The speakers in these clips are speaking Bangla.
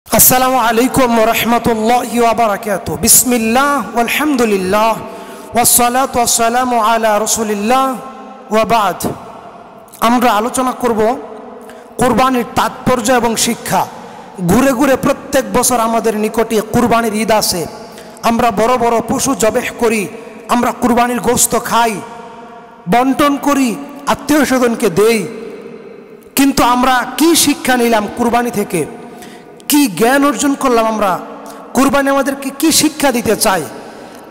আসসালামু আলাইকুম ওয়া রাহমাতুল্লাহি ওয়া বারাকাতুহু। বিসমিল্লাহ ওয়ালহামদুলিল্লাহ ওয়াসসালাতু ওয়াসসালামু আলা রাসূলিল্লাহ ওয়া বা'দ। আমরা আলোচনা করব কুরবানির তাৎপর্য এবং শিক্ষা। ঘুরে ঘুরে প্রত্যেক বছর আমাদের নিকটে কুরবানির ঈদ আসে। আমরা বড় বড় পশু জবেহ করি, আমরা কুরবানির গোশত খাই, বন্টন করি, আত্মীয় স্বজনকে দেই। কিন্তু আমরা কি শিক্ষা নিলাম কুরবানি থেকে? কি জ্ঞান অর্জন করলাম আমরা? কুরবানি আমাদেরকে কি শিক্ষা দিতে চায়?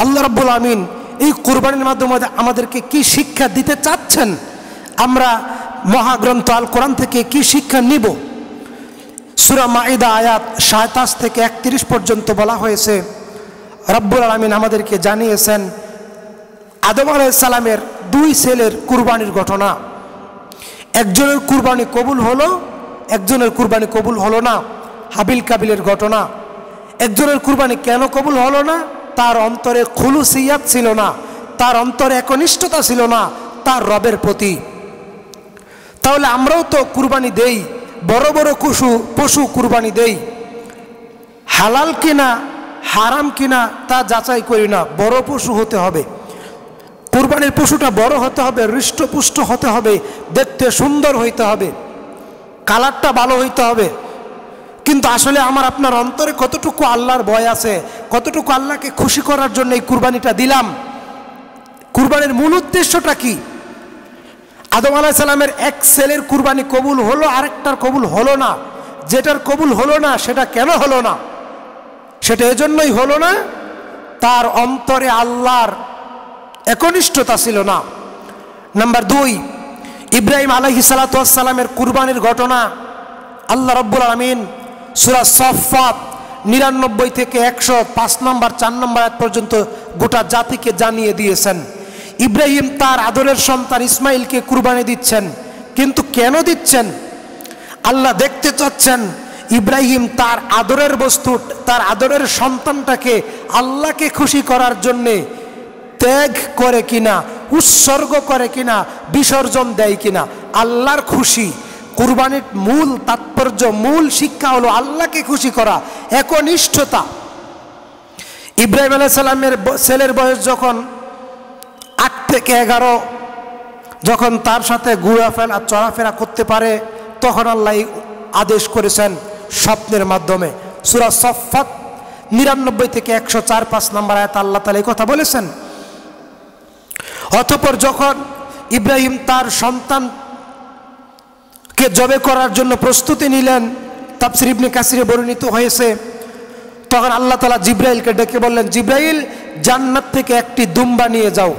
আল্লাহ রাব্বুল আমিন এই কুরবানির মাধ্যমে আমাদেরকে কি শিক্ষা দিতে চাচ্ছেন? আমরা মহাগ্রন্থ আল কোরআন থেকে কি শিক্ষা নিব? সূরা মাঈদা আয়াত 27 থেকে 31 পর্যন্ত বলা হয়েছে, রাব্বুল আমিন আমাদেরকে জানিয়েছেন আদম আলাইহিস সালামের দুই ছেলের কুরবানির ঘটনা। একজনের কুরবানি কবুল হলো, একজনের কুরবানি কবুল হলো না। হাবিল কাবিলের ঘটনা। একজনের কুরবানি কেন কবুল হলো না? তার অন্তরে খুলুসিয়াত ছিল না, তার অন্তরে একনিষ্ঠতা ছিল না তার রবের প্রতি। তাহলে আমরাও তো কুরবানি দেই, বড় বড় পশু কুরবানি দেই, হালাল কিনা হারাম কিনা তা যাচাই করি না। বড় পশু হতে হবে, কুরবানির পশুটা বড় হতে হবে, হৃষ্টপুষ্ট হতে হবে, দেখতে সুন্দর হইতে হবে, কালারটা ভালো হইতে হবে। কিন্তু আসলে আমার আপনার অন্তরে কতটুকু আল্লাহর ভয় আছে, কতটুকু আল্লাহকে খুশি করার জন্য এই কুরবানিটা দিলাম? কুরবানির মূল উদ্দেশ্যটা কি? আদম আলাইহিস সালামের এক ছেলের কুরবানি কবুল হলো, আরেকটার কবুল হলো না। যেটার কবুল হলো না সেটা কেন হলো না? সেটা এজন্যই হলো না, তার অন্তরে আল্লাহর একনিষ্ঠতা ছিল না। নাম্বার 2, ইব্রাহিম আলাইহিস সালাতু ওয়াস সালামের কুরবানির ঘটনা আল্লাহ রাব্বুল আমিন সূরা সাফফাত 99 থেকে 105 নম্বর 4 নম্বর আয়াত পর্যন্ত গোটা জাতিকে জানিয়ে দিয়েছেন। ইব্রাহিম তার আদরের সন্তান ইসমাইলকে কুরবানি দিচ্ছেন, কিন্তু কেন দিচ্ছেন? আল্লাহ দেখতে চাচ্ছেন ইব্রাহিম তার আদরের বস্তু, তার আদরের সন্তানটাকে আল্লাহকে খুশি করার জন্যে ত্যাগ করে কিনা, উৎসর্গ করে কিনা, বিসর্জন দেয় কিনা। আল্লাহর খুশি। কুরবানির মূল তাৎপর্য, মূল শিক্ষা হলো আল্লাহকে খুশি করা, একনিষ্ঠতা। ইব্রাহিম আলাইহিস সালামের ছেলের বয়স যখন 8 থেকে 11, যখন তার সাথে ঘোরাফেরা চলাফেরা করতে পারে, তখন আল্লাহ আদেশ করেছেন স্বপ্নের মাধ্যমে। সূরা সাফফাত 99 থেকে 104-5 নম্বর আয়াত আল্লাহ তাআলা এই কথা বলেছেন। অতঃপর যখন ইব্রাহিম তার সন্তানকে জবে করার জন্য প্রস্তুতি নিলেন, তাফসীর ইবনে কাসিরে বর্ণিত হয়েছে, তখন আল্লাহ তাআলা জিবরাইলকে ডেকে বললেন, জিবরাইল জান্নাত থেকে একটি দুম্বা নিয়ে যাও।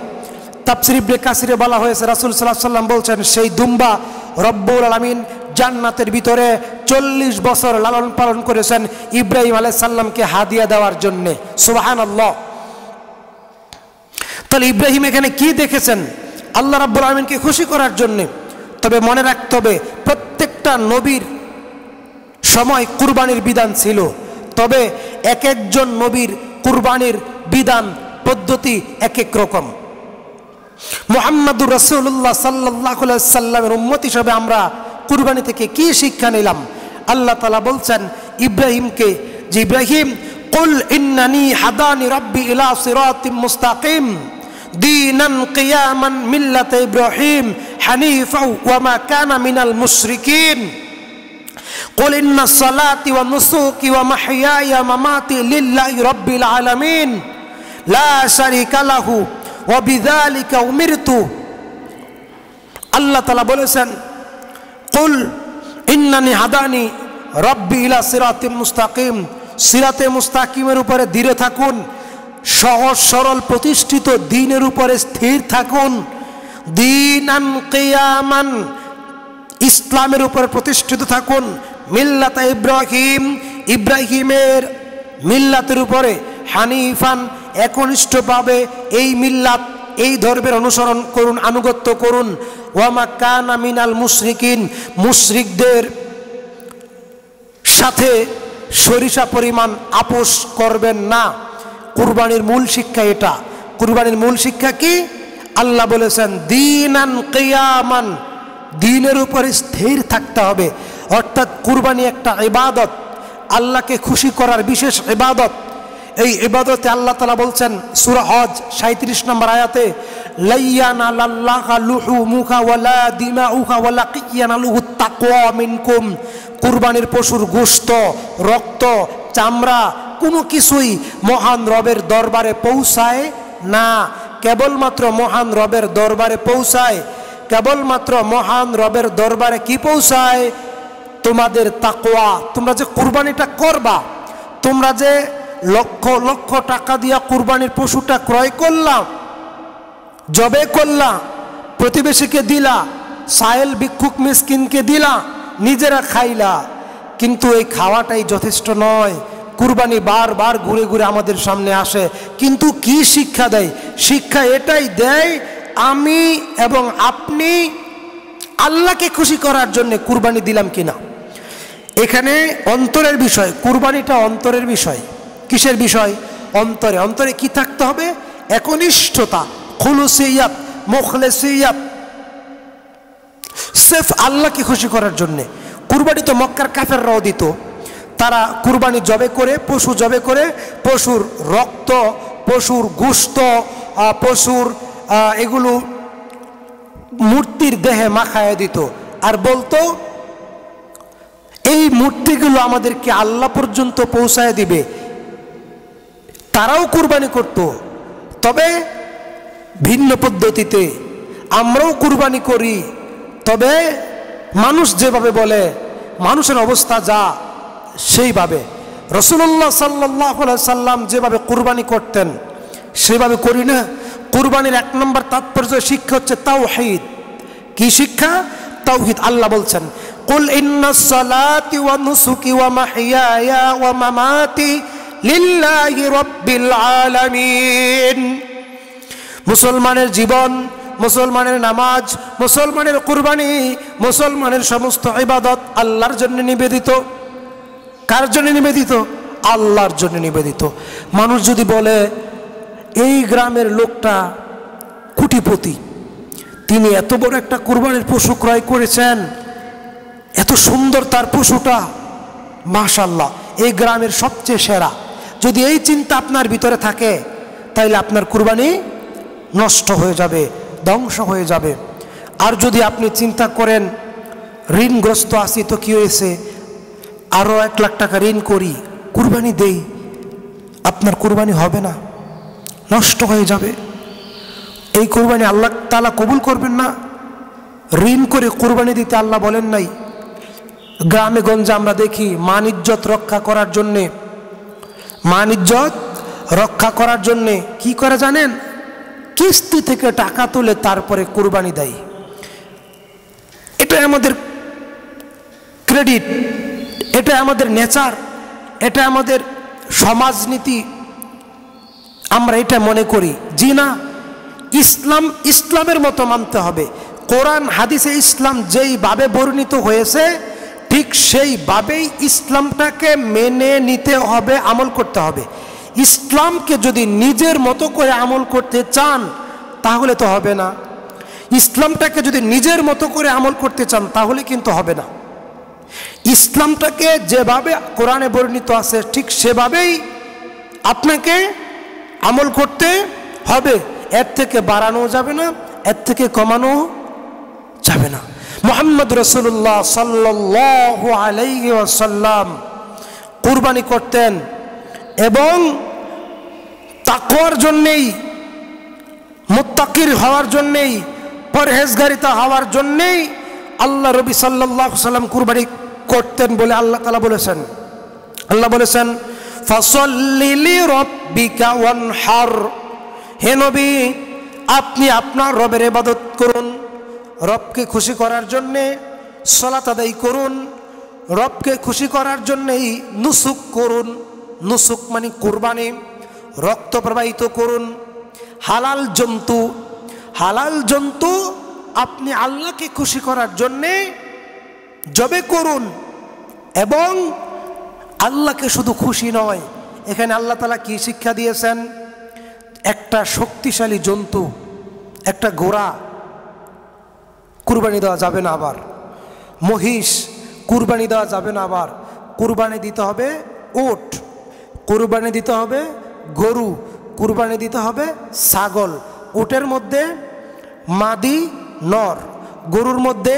তাফসীর ইবনে কাসিরে বলা হয়েছে রাসূল সাল্লাল্লাহু আলাইহি ওয়াসাল্লাম বলছেন, সেই দুম্বা রব্বুল আলামিন জান্নাতের ভিতরে 40 বছর লালন পালন করেছেন ইব্রাহিম আলাইহিস সালামকে হাদিয়া দেওয়ার জন্য। সুবহানাল্লাহ। তাহলে ইব্রাহিম এখানে কি দেখেছেন? আল্লাহ রাব্বুল আলামিনকে খুশি করার জন্য। তবে মনে রাখতে হবে, প্রত্যেকটা নবীর সময় কুরবানির বিধান ছিল, তবে এক একজন নবীর কুরবানির বিধান পদ্ধতি এক এক রকম। মুহাম্মাদুর রাসূলুল্লাহ সাল্লাল্লাহু আলাইহি সাল্লামের উম্মত হিসেবে আমরা কুরবানি থেকে কি শিক্ষা নিলাম? আল্লাহ তাআলা বলছেন ইব্রাহিমকে, যে ইব্রাহিম কুল ইন্নানি হাদানি রাব্বি ইলা সিরাতিম মুস্তাকিম দীনান কিয়ামান মিল্লাত ইব্রাহিম হানিফা ওয়া মা কানা মিনাল মুশরিকিন কুল ইন্নাস সালাতি ওয়া নুসুকি ওয়া মাহইয়ায়া ওয়া মামাতি লিল্লাহি রাব্বিল আলামিন লা শারীকা লাহু ওয়া বিযালিকা উমিরতু। আল্লাহ তাআলা বলেছেন কুল ইন্নানি হাদানি রাব্বি ইলা সিরাতিম মুস্তাকিম, সিরাতে মুস্তাকিমের উপরে দৃঢ় থাকুন, সহজ সরল প্রতিষ্ঠিত দ্বীনের উপরে স্থির থাকুন। দীনান কিয়ামান, ইসলামের উপরে প্রতিষ্ঠিত থাকুন। মিল্লাত ইব্রাহিম, ইব্রাহিমের মিল্লাতের উপরে। হানিফান, একনিষ্ঠভাবে এই মিল্লাত, এই ধর্মের অনুসরণ করুন, আনুগত্য করুন। ওয়া মা কানা মিনাল মুশরিকিন, মুশরিকদের সাথে সরিষা পরিমাণ আপোষ করবেন না। কুরবানির মূল শিক্ষা এটা। কুরবানির মূল শিক্ষা কি? আল্লাহ বলেছেন দীনান কিয়ামান, দ্বীনের উপরে স্থির থাকতে হবে। অর্থাৎ কুরবানি একটা ইবাদত, আল্লাহকে খুশি করার বিশেষ ইবাদত। এই ইবাদতে আল্লাহ তাআলা বলছেন সূরা হজ 37 নম্বর আয়াতে, লাইয়ানালাল্লাহা লুহুমুহা ওয়ালা দিমাউহা ওয়ালাকিন ইয়ানালুহুত তাকওয়া মিনকুম। কুরবানির পশুর গোশত, রক্ত, চামড়া কোনো কিছুই মহান রবের দরবারে পৌঁছায় না। কেবলমাত্র মহান রবের দরবারে পৌঁছায়, কেবলমাত্র মহান রবের দরবারে কি পৌঁছায়? তোমাদের তাকওয়া। তোমরা যে কুরবানিটা করবা, তোমরা যে লক্ষ লক্ষ টাকা দিয়া কুরবানির পশুটা ক্রয় করলাম, জবে করলা, প্রতিবেশীকে দিলা, সায়েল ভিক্ষুক মিসকিনকে দিলা, নিজেরা খাইলা, কিন্তু এই খাওয়াটাই যথেষ্ট নয়। কুরবানি বারবার ঘুরে ঘুরে আমাদের সামনে আসে, কিন্তু কি শিক্ষা দেয়? শিক্ষা এটাই দেয়, আমি এবং আপনি আল্লাহকে খুশি করার জন্য কুরবানি দিলাম কিনা। এখানে অন্তরের বিষয়, কুরবানিটা অন্তরের বিষয়। কিসের বিষয়? অন্তরে। অন্তরে কি থাকতে হবে? একনিষ্ঠতা, খুলুসিয়াত, মুখলিসিয়াত, সিফ আল্লাহকে খুশি করার জন্যে। কুরবানি তো মক্কার কাফেররাও দিত। তারা কুরবানি জবে করে, পশু জবে করে, পশুর রক্ত, পশুর গোশত, পশুর এগুলো মূর্তির দেহে মাখায় দিত, আর বলতো এই মূর্তিগুলো আমাদেরকে আল্লাহ পর্যন্ত পৌঁছায় দিবে। তারাও কুরবানি করত, তবে ভিন্ন পদ্ধতিতে। আমরাও কুরবানি করি, তবে মানুষ যেভাবে বলে, মানুষের অবস্থা যা সেইভাবে। রাসূলুল্লাহ সাল্লাল্লাহু আলাইহি সাল্লাম যেভাবে কুরবানি করতেন সেভাবে করি না। কুরবানির 1 নম্বর তাৎপর্য শিক্ষা হচ্ছে তাওহীদ। কি শিক্ষা? তাওহীদ। আল্লাহ বলছেন, কুল ইন্নাস সালাতি ওয়া নুসুকি ওয়া মাহইয়ায়া ওয়া মামাতি লিল্লাহি রাব্বিল আলামিন। মুসলমানের জীবন, মুসলমানের নামাজ, মুসলমানের কুরবানি, মুসলমানের সমস্ত ইবাদত আল্লাহর জন্য নিবেদিত। কার জন্য নিবেদিত? আল্লাহর জন্য নিবেদিত। মানুষ যদি বলে এই গ্রামের লোকটা কোটিপতি, তিনি এত বড় একটা কুরবানির পশু ক্রয় করেছেন, এত সুন্দর তার পশুটা, মাশাআল্লাহ, এই গ্রামের সবচেয়ে সেরা। যদি এই চিন্তা আপনার ভিতরে থাকে, তাইলে আপনার কুরবানি নষ্ট হয়ে যাবে, ধ্বংস হয়ে যাবে। আর যদি আপনি চিন্তা করেন ঋণগ্রস্ত আছি, তো কি হয়েছে, আরও 1 লাখ টাকা ঋণ করি, কুরবানি দেই, আপনার কুরবানি হবে না, নষ্ট হয়ে যাবে। এই কুরবানি আল্লাহ তাআলা কবুল করবেন না। ঋণ করে কুরবানি দিতে আল্লাহ বলেন নাই। গ্রামে গঞ্জে আমরা দেখি মান ইজ্জত রক্ষা করার জন্যে, মান ইজ্জত রক্ষা করার জন্যে কি করে জানেন? কিস্তি থেকে টাকা তুলে তারপরে কুরবানি দেয়। এটা আমাদের ক্রেডিট, এটা আমাদের নেচার, এটা আমাদের সমাজনীতি। আমরা এটা মনে করি। জি না, ইসলাম ইসলামের মতো মানতে হবে। কোরআন হাদিসে ইসলাম যেইভাবে বর্ণিত হয়েছে, ঠিক সেইভাবেই ইসলামটাকে মেনে নিতে হবে, আমল করতে হবে। ইসলামকে যদি নিজের মতো করে আমল করতে চান, তাহলে তো হবে না। ইসলামটাকে যদি নিজের মতো করে আমল করতে চান, তাহলে কিন্তু হবে না। ইসলামটাকে যেভাবে কোরআনে বর্ণিত আছে, ঠিক সেভাবেই আপনাকে আমল করতে হবে। এর থেকে বাড়ানো যাবে না, এর থেকে কমানো যাবে না। মুহাম্মদ রাসূলুল্লাহ সাল্লাল্লাহু আলাইহি ওয়াসাল্লাম কুরবানি করতেন, এবং তাকওয়ার জন্যেই, মুত্তাকির হওয়ার জন্যেই, পরহেজগারিতা হওয়ার জন্যেই আল্লাহ নবী সাল্লাল্লাহু আলাইহি ওয়াসাল্লাম কুরবানি করতেন বলে আল্লাহ তাআলা বলেছেন। আল্লাহ বলেছেন, ফাসাল্লি লিরাব্বিকা ওয়ানহার। হে নবী, আপনি আপনার রবের ইবাদত করুন, রবকে খুশি করার জন্যে সালাত আদায় করুন, রবকে খুশি করার জন্যেই নুসুক করুন। নুসুক মানে কুরবানি, রক্ত প্রবাহিত করুন। হালাল জন্তু, হালাল জন্তু আপনি আল্লাহকে খুশি করার জন্যে জবে করুন। এবং আল্লাহকে শুধু খুশি নয়, এখানে আল্লাহ তাআলা কি শিক্ষা দিয়েছেন? একটা শক্তিশালী জন্তু, একটা ঘোড়া কুরবানি দেওয়া যাবে না, আবার মহিষ কুরবানি দেওয়া যাবে না, আবার কুরবানি দিতে হবে উট, কুরবানি দিতে হবে গরু, কুরবানি দিতে হবে ছাগল। উটের মধ্যে মাদি নর, গরুর মধ্যে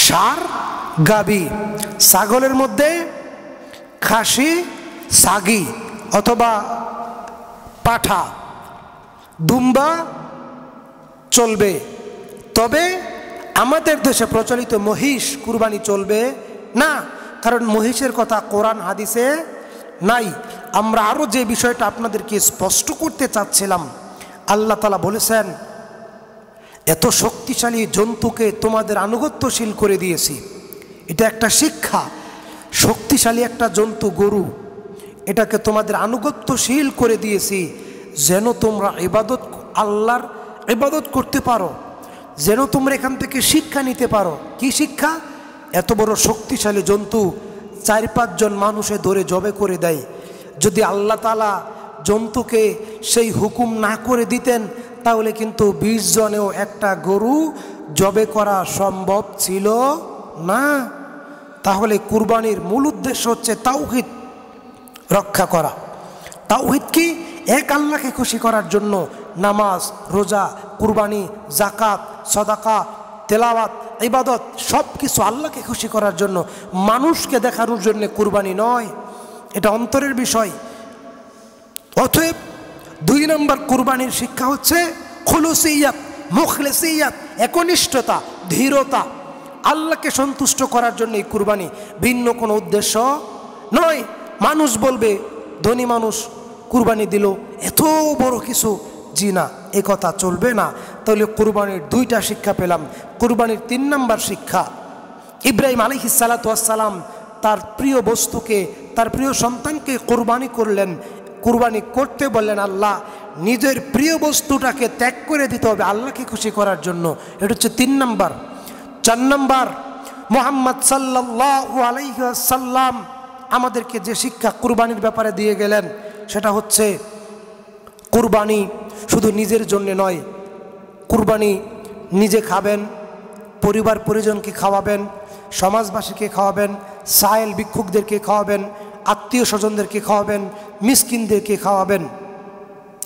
ষাঁড় গাবি, ছাগলের মধ্যে খাসি সাগি অথবা পাঠা, দুম্বা চলবে। তবে আমাদের দেশে প্রচলিত মহিষ কুরবানি চলবে না, কারণ মহিষের কথা কোরআন হাদিসে নাই। আমরা আরও যে বিষয়টা আপনাদেরকে স্পষ্ট করতে চাচ্ছিলাম, আল্লাহ তাআলা বলেছেন এত শক্তিশালী জন্তুকে তোমাদের আনুগত্যশীল করে দিয়েছি। এটা একটা শিক্ষা। শক্তিশালী একটা জন্তু গরু, এটাকে তোমাদের আনুগত্যশীল করে দিয়েছি যেন তোমরা ইবাদত, আল্লাহর ইবাদত করতে পারো, যেন তোমরা এখান থেকে শিক্ষা নিতে পারো। কি শিক্ষা? এত বড় শক্তিশালী জন্তু 4-5 জন মানুষে ধরে জবে করে দেয়। যদি আল্লাহ তাআলা জন্তুকে সেই হুকুম না করে দিতেন তাহলে কিন্তু 20 জনেও একটা গরু জবে করা সম্ভব ছিল না। তাহলে কুরবানির মূল উদ্দেশ্য হচ্ছে তাওহীদ রক্ষা করা। তাওহীদ কি? এক আল্লাহকে খুশি করার জন্য নামাজ, রোজা, কুরবানি, জাকাত, সাদাকা, তেলাওয়াত, ইবাদত সব কিছু আল্লাহকে খুশি করার জন্য, মানুষকে দেখানোর জন্য কুরবানি নয়। এটা অন্তরের বিষয়। অতএব 2 নম্বর কুরবানির শিক্ষা হচ্ছে খুলুসিয়াত, মুখলিসিয়াত, একনিষ্ঠতা, ধীরতা। আল্লাহকে সন্তুষ্ট করার জন্য এই কুরবানি, ভিন্ন কোনো উদ্দেশ্য নয়। মানুষ বলবে ধনী মানুষ কুরবানি দিল, এত বড় কিছু, জি না, এ কথা চলবে না। তাহলে কুরবানির 2টা শিক্ষা পেলাম। কুরবানির 3 নম্বর শিক্ষা, ইব্রাহিম আলাইহিস সালাতু ওয়াস সালাম তার প্রিয় বস্তুকে, তার প্রিয় সন্তানকে কুরবানি করলেন। কুরবানি করতে বললেন আল্লাহ, নিজের প্রিয় বস্তুটাকে ত্যাগ করে দিতে হবে আল্লাহকে খুশি করার জন্য। এটা হচ্ছে 3 নম্বর। 4 নম্বর, মুহাম্মদ সাল্লাল্লাহু আলাইহি ওয়াসাল্লাম আমাদেরকে যে শিক্ষা কুরবানির ব্যাপারে দিয়ে গেলেন সেটা হচ্ছে কুরবানি শুধু নিজের জন্য নয়। কুরবানি নিজে খাবেন, পরিবার পরিজনকে খাওয়াবেন, সমাজবাসীকে খাওয়াবেন, সায়েল ভিক্ষুকদেরকে খাওয়াবেন, আত্মীয় স্বজনদেরকে খাওয়াবেন, মিসকিনদেরকে খাওয়াবেন।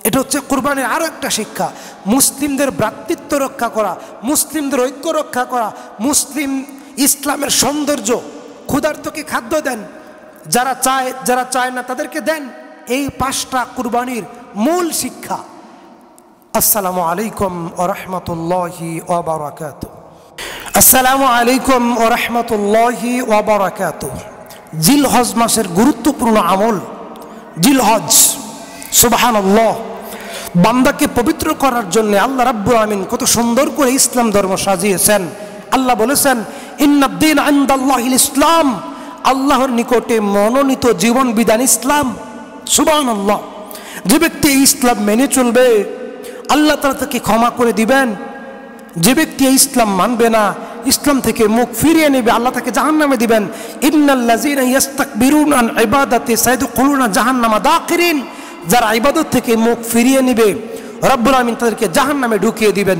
এটা হচ্ছে কুরবানির আরও একটা শিক্ষা। মুসলিমদের ভ্রাতৃত্ব রক্ষা করা, মুসলিমদের ঐক্য রক্ষা করা, মুসলিম ইসলামের সৌন্দর্য। ক্ষুধার্তকে খাদ্য দেন, যারা চায় না তাদেরকে দেন। এই 5টা কুরবানির মূল শিক্ষা। আসসালামু আলাইকুম ওয়া রাহমাতুল্লাহি ওয়া বারাকাতুহু। আসসালামু আলাইকুম ওয়া রাহমাতুল্লাহি ওয়া বারাকাতুহু। জিলহজ মাসের গুরুত্বপূর্ণ আমল জিলহজ। সুবহানাল্লাহ। বান্দাকে পবিত্র করার জন্য আল্লাহ রাব্বুল আমিন কত সুন্দর করে ইসলাম ধর্ম সাজিয়েছেন। আল্লাহ বলেছেন ইন্নাদ-দীন ইনদাল্লাহিল ইসলাম, আল্লাহর নিকটে মনোনীত জীবন বিধান ইসলাম। সুবহানাল্লাহ। যে ব্যক্তি ইসলাম মেনে চলবে আল্লাহ তাআলা তাকে ক্ষমা করে দিবেন। যে ব্যক্তি ইসলাম মানবে না, ইসলাম থেকে মুখ ফিরিয়ে নেবে, আল্লাহ তাকে জাহান্নামে দিবেন। ইন্নাল্লাযীনা ইস্তাকবিরুনা আন ইবাদাতি সায়াদখুলুনা জাহান্নামা দাখিরিন। যারা ইবাদত থেকে মুখ ফিরিয়ে নেবে রব্বুল আমিন তাদেরকে জাহান্নামে ঢুকিয়ে দিবেন।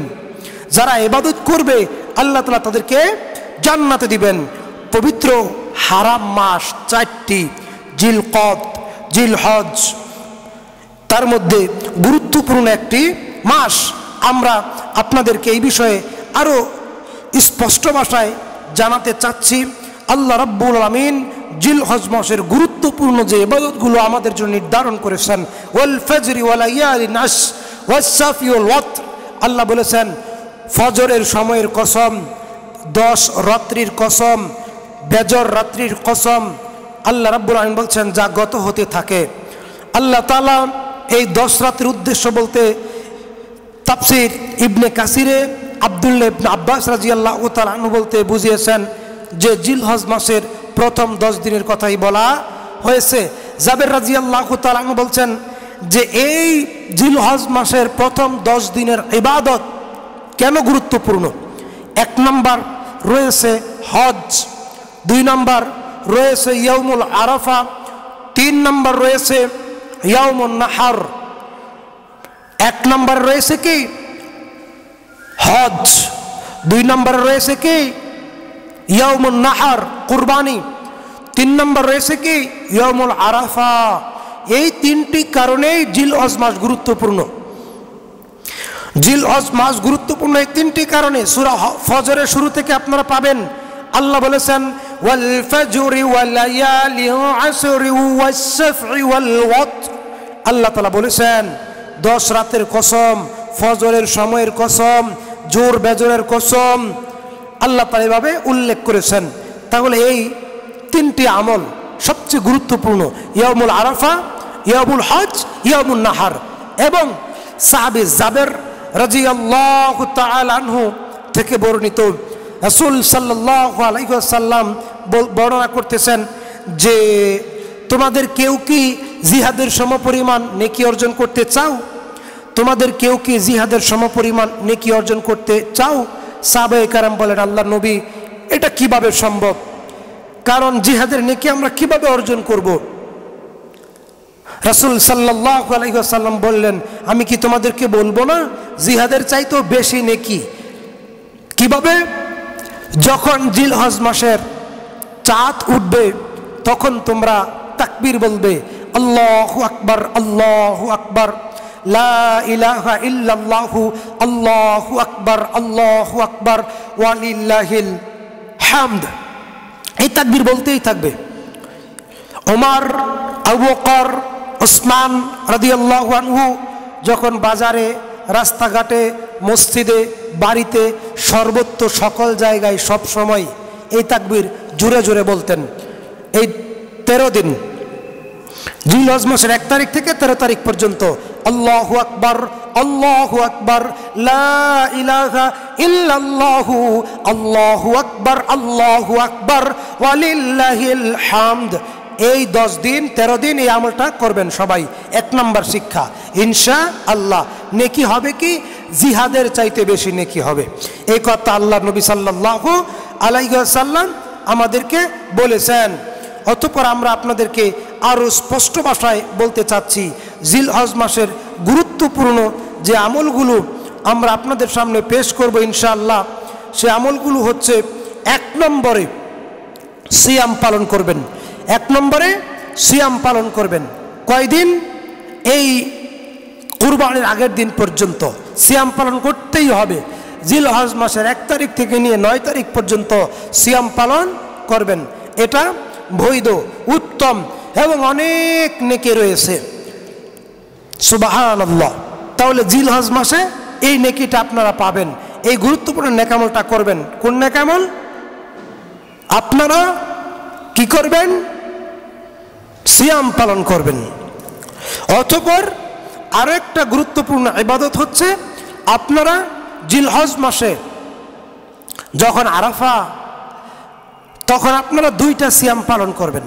যারা ইবাদত করবে আল্লাহ তাআলা তাদেরকে জান্নাতে দিবেন। পবিত্র হারাম মাস 4টি, জিলকদ, জিলহজ, তার মধ্যে গুরুত্বপূর্ণ একটি মাস। আমরা আপনাদেরকে এই বিষয়ে আরও স্পষ্ট ভাষায় জানাতে চাচ্ছি। আল্লাহ রাব্বুল আমিন জিলহজ মাসের গুরুত্বপূর্ণ যে ইবাদতগুলো আমাদের জন্য নির্ধারণ করেছেন, ওয়াল ফাজরি ওয়া লায়ালিন আশ ওয়াস সাফি ওয়াল ওয়াতর। আল্লাহ বলেছেন ফজরের সময়ের কসম, 10 রাত্রির কসম, বেজর রাত্রির কসম। আল্লাহ রাব্বুল আমিন বলছেন যা গত হতে থাকে। আল্লাহ তাআলা এই 10 রাত্রির উদ্দেশ্য বলতে তাফসীর ইবনে কাসিরে আব্দুল্লাহ ইবনে আব্বাস রাদিয়াল্লাহু তাআলা আনহু বলতে বুঝিয়েছেন যে জিলহজ মাসের প্রথম 10 দিনের কথাই বলা হয়েছে। জাবের রাদিয়াল্লাহু তাআলা আনহু বলছেন যে এই জিলহজ মাসের প্রথম 10 দিনের ইবাদত কেন গুরুত্বপূর্ণ। 1 নম্বর রয়েছে হজ, 2 নম্বর রয়েছে ইয়াউমুল আরাফা, 3 নম্বর রয়েছে ইয়াউমুন নাহর। 1 নম্বর রয়েছে কি হজ, 2 নম্বর রয়েছে কি ইয়াউমুন নাহর কুরবানি, তিন নম্বর রয়েছে কি ইয়াউমুল আরাফা। এই তিনটি কারণেই জিলহজ মাস গুরুত্বপূর্ণ। জিলহজ মাস গুরুত্বপূর্ণ এই তিনটি কারণে। সূরা ফজরের শুরু থেকে আপনারা পাবেন আল্লাহ বলেছেন ওয়াল ফাজরি ওয়াল লায়ালি আশরি ওয়াস শাফঈ ওয়াল ওয়াতর। আল্লাহ তাআলা বলেছেন 10 রাতের কসম, ফজরের সময়ের কসম, জোর বেজরের কসম। আল্লাহ তাআলা এভাবে উল্লেখ করেছেন। তাহলে এই তিনটি আমল সবচেয়ে গুরুত্বপূর্ণ, ইয়াউমুল আরাফা, ইয়াউমুল হজ, ইয়াউমুন নাহার। এবং সাহাবী জাবের রাদিয়াল্লাহু তাআলা আনহু থেকে বর্ণিত, রাসূল সাল্লাল্লাহু আলাইহি ওয়াসাল্লাম বর্ণনা করতেছেন যে তোমাদের কেউ কি জিহাদের সমপরিমাণ নেকি অর্জন করতে চাও? তোমাদের কেউ কি জিহাদের সমপরিমাণ নেকি অর্জন করতে চাও? সাহাবায়ে কেরাম বলেন আল্লাহর নবী এটা কিভাবে সম্ভব? কারণ জিহাদের নেকি আমরা কিভাবে অর্জন করব? রাসূল সাল্লাল্লাহু আলাইহি ওয়াসাল্লাম বললেন আমি কি তোমাদেরকে বলবো না জিহাদের চাইতেও বেশি নেকি? কিভাবে? যখন জিলহজ মাসের চাঁদ উঠবে তখন তোমরা তাকবীর বলবে, আল্লাহু আকবার, আল্লাহু আকবার, লা ইলাহা ইল্লাল্লাহু, আল্লাহু আকবার, আল্লাহু আকবার, ওয়ালিল্লাহিল হামদ। এই তাকবীর বলতেই থাকবে। ওমর, আবু বকর, ওসমান রাদিয়াল্লাহু আনহু যখন বাজারে, রাস্তাঘাটে, মসজিদে, বাড়িতে, সর্বত্র সকল জায়গায় সব সময় এই তাকবীর জোরে জোরে বলতেন। এই 13 দিন জিলহজ মাসের 1 তারিখ থেকে 13 তারিখ পর্যন্ত আল্লাহু আকবার, আল্লাহু আকবার, লা ইলাহা ইল্লাল্লাহু, আল্লাহু আকবার, আল্লাহু আকবার, ওয়ালিল্লাহিল হামদ। এই 10 দিন 13 দিন এই আমলটা করবেন সবাই। 1 নম্বর শিক্ষা ইনশাআল্লাহ। নেকি হবে কি? জিহাদের চাইতে বেশি নেকি হবে। এই কথা আল্লাহ নবী সাল্লাল্লাহু আলাইহি ওয়াসাল্লাম আমাদেরকে বলেছেন। অতঃপর আমরা আপনাদেরকে আরও স্পষ্ট ভাষায় বলতে চাচ্ছি জিলহজ মাসের গুরুত্বপূর্ণ যে আমলগুলো আমরা আপনাদের সামনে পেশ করব ইনশাআল্লাহ। সে আমলগুলো হচ্ছে 1 নম্বরে সিয়াম পালন করবেন। 1 নম্বরে সিয়াম পালন করবেন। কয়দিন? এই কুরবানির আগের দিন পর্যন্ত সিয়াম পালন করতেই হবে। জিলহজ মাসের 1 তারিখ থেকে নিয়ে 9 তারিখ পর্যন্ত সিয়াম পালন করবেন। এটা বৈধ, উত্তম এবং অনেক নেকি রয়েছে। সুবহানাল্লাহ। তাহলে জিলহজ মাসে এই নেকিটা আপনারা পাবেন। এই গুরুত্বপূর্ণ নেকামলটা করবেন। কোন নেকামল? আপনারা কি করবেন? সিয়াম পালন করবেন। অতঃপর আরো একটা গুরুত্বপূর্ণ ইবাদত হচ্ছে আপনারা জিলহজ মাসে যখন আরাফা, তখন আপনারা 2টা সিয়াম পালন করবেন।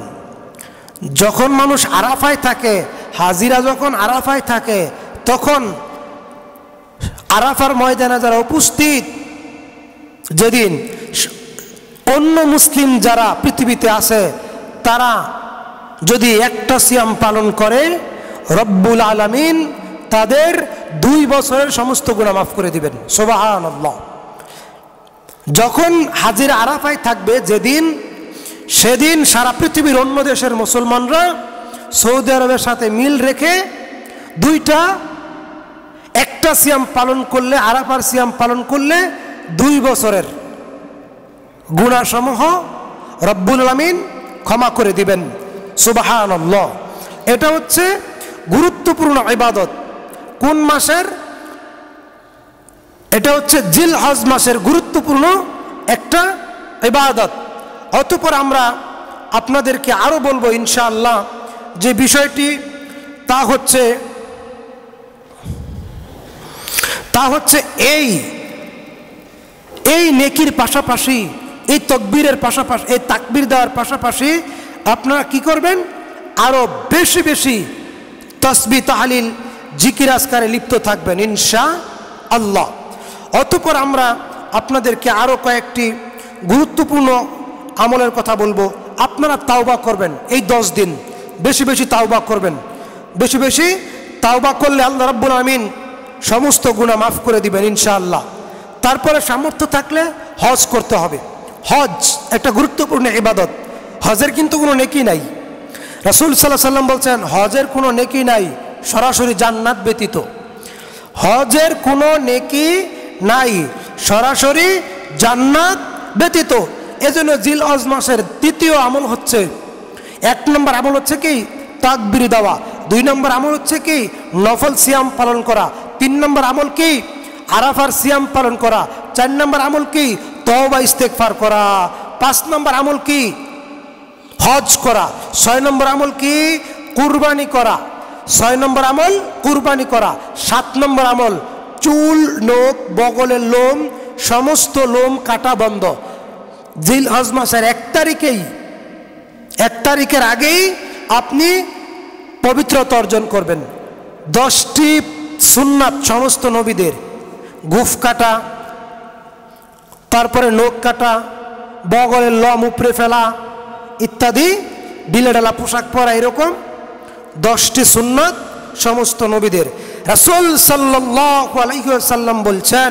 যখন মানুষ আরাফায় থাকে, হাজিরা যখন আরাফায় থাকে, তখন আরাফার ময়দানে যারা উপস্থিত, যেদিন অন্য মুসলিম যারা পৃথিবীতে আছে তারা যদি একটা সিয়াম পালন করে রব্বুল আলামিন তাদের 2 বছরের সমস্ত গুনাহ মাফ করে দিবেন। সুবহানাল্লাহ। যখন হাজিরা আরাফায় থাকবে যেদিন, সেদিন সারা পৃথিবীর অন্য দেশের মুসলমানরা সৌদি আরবের সাথে মিল রেখে একটা সিয়াম পালন করলে, আরাফার সিয়াম পালন করলে 2 বছরের গুনাহসমূহ রব্বুল আলামিন ক্ষমা করে দিবেন। সুবহানাল্লাহ। এটা হচ্ছে গুরুত্বপূর্ণ ইবাদত। কোন মাসের? এটা হচ্ছে জিলহজ মাসের গুরুত্বপূর্ণ একটা ইবাদত। অতঃপর আমরা আপনাদেরকে আরো বলবো ইনশাআল্লাহ যে বিষয়টি, তা হচ্ছে এই নেকির পাশাপাশি, এই তাকবীরের পাশাপাশি, এই তাকবীর দেওয়ার পাশাপাশি আপনারা কি করবেন? আরো বেশি বেশি তাসবিহ, তাহলিল, জিকির, আজকারে লিপ্ত থাকবেন ইনশাআল্লাহ। অতঃপর আমরা আপনাদেরকে আরো কয়েকটি গুরুত্বপূর্ণ আমলের কথা বলবো। আপনারা তাওবা করবেন। এই 10 দিন বেশি বেশি তাওবা করবেন। বেশি বেশি তাওবা করলে আল্লাহ রাব্বুল আমিন সমস্ত গুনাহ মাফ করে দিবেন ইনশাআল্লাহ। তারপরে সামর্থ্য থাকলে হজ করতে হবে। হজ একটা গুরুত্বপূর্ণ ইবাদত। হজের কিন্তু কোনো নেকি নাই। রাসূল সাল্লাল্লাহু আলাইহি সাল্লাম বলছেন হজের কোনো নেকি নাই সরাসরি জান্নাত ব্যতীত। হজের কোনো নেকি নাই সরাসরি জান্নাত ব্যতীত। এজন্য জিলহজ মাসের দ্বিতীয় আমল হচ্ছে, 1 নম্বর আমল হচ্ছে কি তাকবীর দেওয়া, 2 নম্বর আমল হচ্ছে কি নফল সিয়াম পালন করা, 3 নম্বর আমল কি আরাফার সিয়াম পালন করা, 4 নম্বর আমল কি তওবা ইস্তেগফার করা, 5 নম্বর আমল কি হজ করা, 6 নম্বর আমল কি কুরবানি করা, 6 নম্বর আমল কুরবানি করা, 7 নম্বর আমল চুল নখ বগলের লোম সমস্ত লোম কাটা বন্ধ। জিলহজ মাসের 1 তারিখের আগেই আপনি পবিত্রতা অর্জন করবেন। 10টি সুন্নাত সমস্ত নবীদের, গোঁফ কাটা, তারপরে নখ কাটা, বগলের লোম উপড়ে ফেলা ইত্যাদি, ঢিলেঢালা পোশাক পরা, এরকম 10টি সুন্নাত সমস্ত নবীদের। রাসূল সাল্লাল্লাহু আলাইহি ওয়াসাল্লাম বলছেন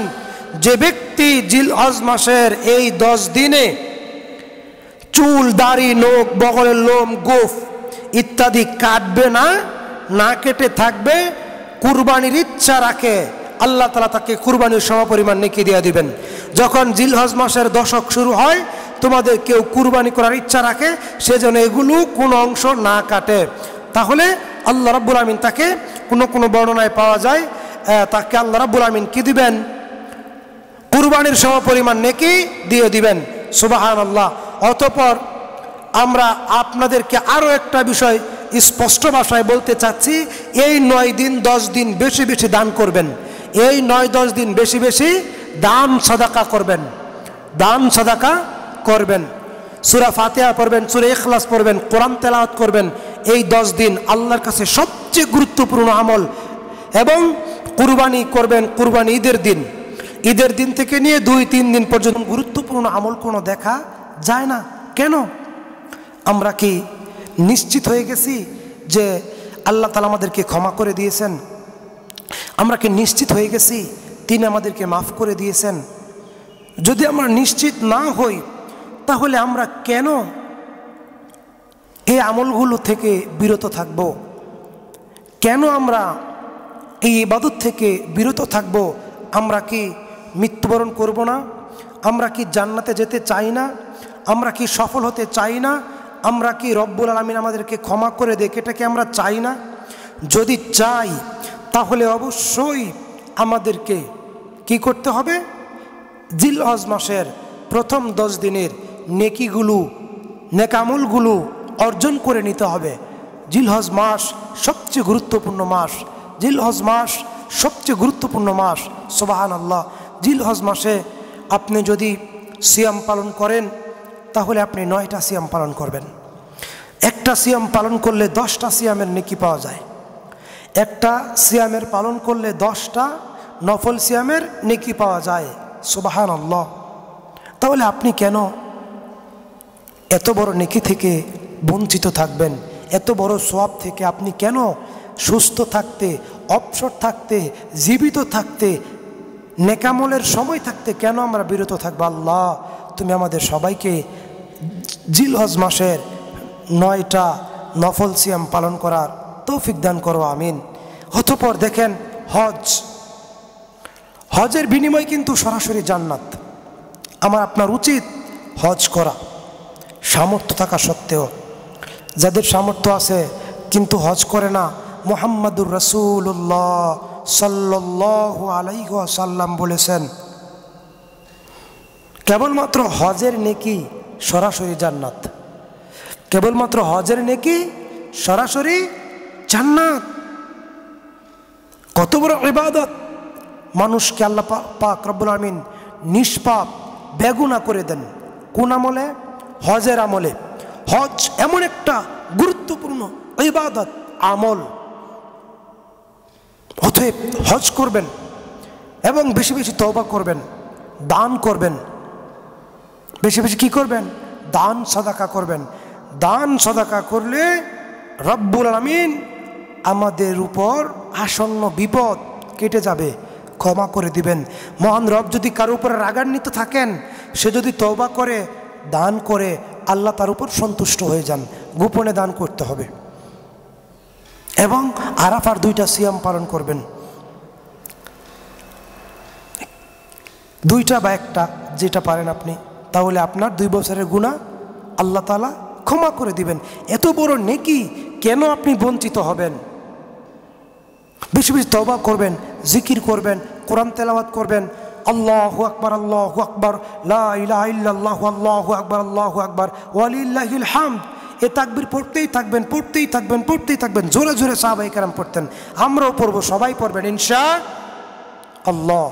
যে ব্যক্তি জিলহজ মাসের এই 10 দিনে চুল দাড়ি নখ বগলের লোম গোঁফ ইত্যাদি কাটবে না, না কেটে থাকবে, কুরবানির ইচ্ছা রাখে, আল্লাহ তাআলা তাকে কুরবানির সমপরিমাণ নেকি দিয়ে দিবেন। যখন জিলহজ মাসের দশক শুরু হয়, তোমাদের কেউ কুরবানি করার ইচ্ছা রাখে, সেজন্য এগুলো কোনো অংশ না কাটে, তাহলে আল্লাহ রাব্বুল আমিন তাকে কোনো বর্ণনায় পাওয়া যায় তাকে আল্লাহ রাব্বুল আমিন কি দিবেন, কুরবানির সমপরিমাণ নেকি দিয়ে দিবেন। সুবহানাল্লাহ। অতঃপর আমরা আপনাদেরকে আরও একটা বিষয় স্পষ্ট ভাষায় বলতে চাচ্ছি, এই 9 দিন 10 দিন বেশি বেশি দান করবেন, এই 9-10 দিন বেশি বেশি দান সাদাকা করবেন, দান সাদাকা করবেন, সূরা ফাতিহা পড়বেন, সূরা ইখলাস পড়বেন, কোরআন তেলাওয়াত করবেন। এই 10 দিন আল্লাহর কাছে সবচেয়ে গুরুত্বপূর্ণ আমল। এবং কুরবানি করবেন কুরবানি ঈদের দিন থেকে নিয়ে 2-3 দিন পর্যন্ত গুরুত্বপূর্ণ আমল কোনো দেখা যায় না। কেন? আমরা কি নিশ্চিত হয়ে গেছি যে আল্লাহ তাআলা আমাদেরকে ক্ষমা করে দিয়েছেন? আমরা কি নিশ্চিত হয়ে গেছি তিনি আমাদেরকে মাফ করে দিয়েছেন? যদি আমরা নিশ্চিত না হই, তাহলে আমরা কেন এই আমলগুলো থেকে বিরত থাকব? কেন আমরা এই ইবাদত থেকে বিরত থাকব? আমরা কি মৃত্যুবরণ করব না? আমরা কি জান্নাতে যেতে চাই না? আমরা কি সফল হতে চাই না? আমরা কি রব্বুল আলামিন আমাদেরকে ক্ষমা করে দেখ, এটা কি আমরা চাই না? যদি চাই, তাহলে অবশ্যই আমাদেরকে কি করতে হবে? জিলহজ মাসের প্রথম 10 দিনের নেকিগুলো, নেকামলগুলো অর্জন করে নিতে হবে। জিলহজ মাস সবচেয়ে গুরুত্বপূর্ণ মাস, জিলহজ মাস সবচেয়ে গুরুত্বপূর্ণ মাস। সুবহানাল্লাহ। জিলহজ মাসে আপনি যদি সিয়াম পালন করেন, তাহলে আপনি 9টা সিয়াম পালন করবেন। একটা সিয়াম পালন করলে 10টা সিয়ামের নেকি পাওয়া যায়। একটা সিয়ামের পালন করলে 10টা নফল সিয়ামের নেকি পাওয়া যায়। সুবহানাল্লাহ। তাহলে আপনি কেন এত বড় নেকি থেকে বঞ্চিত থাকবেন? এত বড় সওয়াব থেকে আপনি কেন সুস্থ থাকতে, অবসর থাকতে, জীবিত থাকতে, নেকামলের সময় থাকতে কেন আমরা বিরত থাকবো? আল্লাহ, তুমি আমাদের সবাইকে জিলহজ মাসের 9টা নফল সিয়াম পালন করার তৌফিক দান করো, আমিন। অতঃপর দেখেন, হজের বিনিময় কিন্তু সরাসরি জান্নাত। আমার আপনার উচিত হজ করা, সামর্থ্য থাকা সত্ত্বেও। যাদের সামর্থ্য আছে কিন্তু হজ করে না, মুহাম্মাদুর রাসূলুল্লাহ সাল্লাল্লাহু আলাইহি ওয়াসাল্লাম বলেছেন, কেবলমাত্র হজের নেকি সরাসরি জান্নাত, কেবলমাত্র হজের নেকি সরাসরি জান্নাত। কত বড় ইবাদত! মানুষকে আল্লাহ পাক রব্বুল আমিন নিষ্পাপ বেগুনাহ করে দেন। কোন আমলে? হজের আমলে। হজ এমন একটা গুরুত্বপূর্ণ ইবাদত, আমল। অতএব হজ করবেন এবং বেশি বেশি তওবা করবেন, দান করবেন, বেশি বেশি কি করবেন? দান সাদাকা করবেন। দান সাদাকা করলে রব্বুল আমিন আমাদের উপর আসন্ন বিপদ কেটে যাবে, ক্ষমা করে দিবেন। মহান রব যদি কারো উপরে রাগান্বিত থাকেন, সে যদি তওবা করে, দান করে, আল্লাহ তার উপর সন্তুষ্ট হয়ে যান। গোপনে দান করতে হবে এবং আরাফার 2টা সিয়াম পালন করবেন, 2টা বা 1টা যেটা পারেন আপনি, তাহলে আপনার 2 বছরের গুনাহ আল্লাহ তাআলা ক্ষমা করে দিবেন। এত বড় নেকি, কেন আপনি বঞ্চিত হবেন? বেশি বেশি তওবা করবেন, জিকির করবেন, কোরআন তেলাওয়াত করবেন। আল্লাহু আকবার, আল্লাহু আকবার, লা ইলাহা ইল্লাল্লাহু, আল্লাহু আকবার, আল্লাহু আকবার, ওয়ালিল্লাহিল হামদ। এ তাকবীর পড়তেই থাকবেন, পড়তেই থাকবেন, পড়তেই থাকবেন। জোরে জোরে সাহাবায়ে কেরাম পড়তেন, আমরাও পড়বো, সবাই পড়বেন ইনশাআল্লাহ।